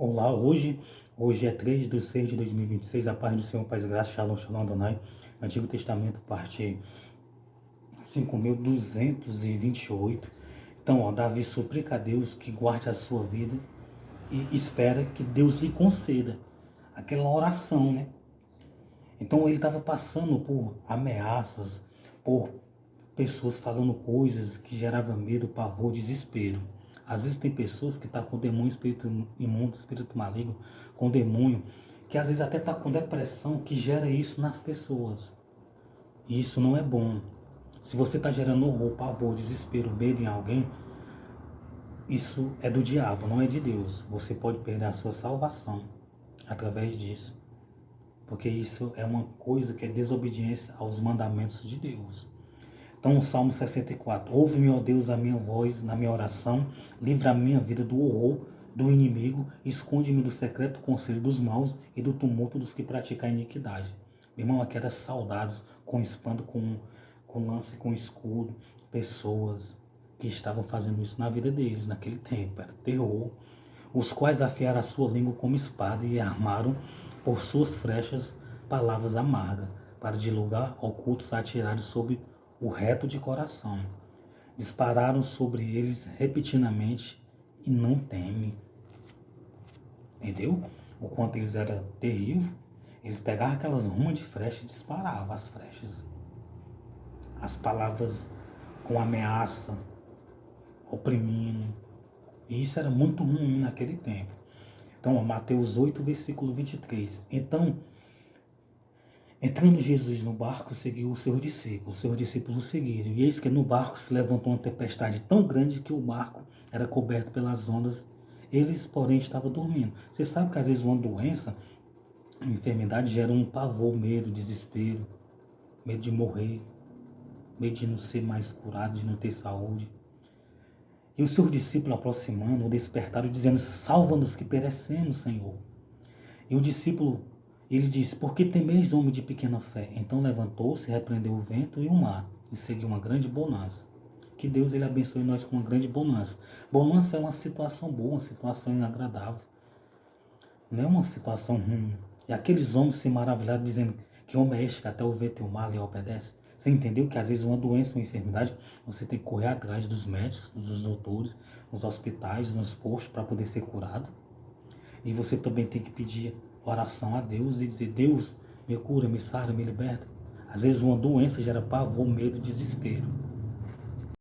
Olá, hoje é 3 de 6 de 2026, a paz do Senhor, paz e graça, Shalom, Shalom Adonai, Antigo Testamento, parte 5228. Então, Davi suplica a Deus que guarde a sua vida e espera que Deus lhe conceda aquela oração, né? Então, ele estava passando por ameaças, por pessoas falando coisas que geravam medo, pavor, desespero. Às vezes tem pessoas que estão com demônio, espírito imundo, espírito maligno, com demônio, que às vezes até está com depressão, que gera isso nas pessoas. E isso não é bom. Se você está gerando horror, pavor, desespero, medo em alguém, isso é do diabo, não é de Deus. Você pode perder a sua salvação através disso. Porque isso é uma coisa que é desobediência aos mandamentos de Deus. Então, o Salmo 64. Ouve-me, ó Deus, a minha voz na minha oração, livra a minha vida do horror do inimigo, esconde-me do secreto conselho dos maus e do tumulto dos que praticam a iniquidade. Meu irmão, aqui era saudades com espanto, com lance, com escudo, pessoas que estavam fazendo isso na vida deles, naquele tempo, era terror. Os quais afiaram a sua língua como espada e armaram por suas flechas palavras amargas, para de lugar ocultos atirados sobre o reto de coração. Dispararam sobre eles repetidamente e não temem. Entendeu? O quanto eles eram terríveis. Eles pegavam aquelas rumas de flecha e disparavam as flechas. As palavras com ameaça, oprimindo. E isso era muito ruim naquele tempo. Então, Mateus 8, versículo 23. Então, entrando Jesus no barco, seguiu os seus discípulos seguiram. E eis que no barco se levantou uma tempestade tão grande que o barco era coberto pelas ondas. Eles, porém, estavam dormindo. Você sabe que às vezes uma doença, uma enfermidade gera um pavor, medo, desespero, medo de morrer, medo de não ser mais curado, de não ter saúde. E os seus discípulos aproximando, o despertaram, dizendo: salva-nos que perecemos, Senhor. E o discípulo, ele disse: por que temeis, homem de pequena fé? Então levantou-se, repreendeu o vento e o mar, e seguiu uma grande bonança. Que Deus ele abençoe nós com uma grande bonança. Bonança é uma situação boa, uma situação agradável. Não é uma situação ruim. E aqueles homens se maravilharam, dizendo: que homem é este que até o vento e o mar lhe obedece? Você entendeu que às vezes uma doença, uma enfermidade, você tem que correr atrás dos médicos, dos doutores, nos hospitais, nos postos para poder ser curado? E você também tem que pedir oração a Deus e dizer: Deus, me cura, me sara, me liberta. Às vezes uma doença gera pavor, medo, desespero.